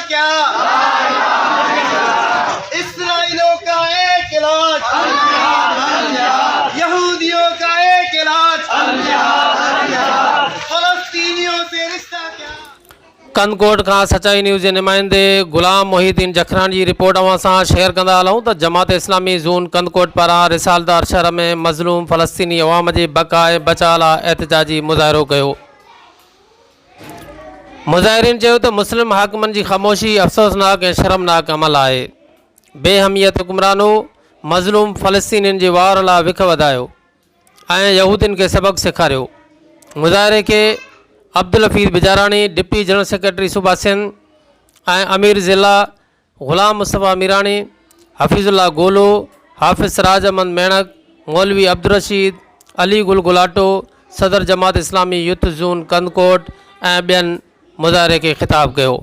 क्या? इसराइलियों का एक इलाज, यहूदियों का एक इलाज, फलस्तीनियों से रिश्ता क्या? कंदकोट का सच्चाई न्यूज़ जे नुमाइंदे गुलाम मोहिद्दीन जखरानी जी रिपोर्ट अवां सां शेयर कंदा हलूं त जमात इस्लामी ज़ोन कंदकोट पारां रिसालदार शहर में मज़लूम फ़लस्तीनी अवाम जे बका ऐं बचा लाइ एहतिजाजी मुज़ाहिरो कयो। मुज़ाहिरीन चयो त मुस्लिम हाकिमनि जी ख़ामोशी अफ़सोसनाक ऐं शर्मनाक अमल आहे। बेहमियत हुक्मरानो मज़लूम फ़लस्तीनियुनि जे वार लाइ विख वधायो ऐं यहूदियुनि खे सबक़ सेखारियो। मुज़ाहिरे खे Abdul Hafeez Bijarani, deputy general secretary सूबा सिंध ऐं अमीर ज़िला ग़ुलाम मुस्तफ़ा मीरानी, हफ़ीज़ुल्लाह गोलो, हाफ़िज़ सिराज अहमद मेणक, मौलवी अब्दुल रशीद, अली गुल गुलाटो, सदर जमात इस्लामी यूथ ज़ोन कंदकोट ऐं ॿियनि मुज़ाहिरे खे ख़िताब कयो।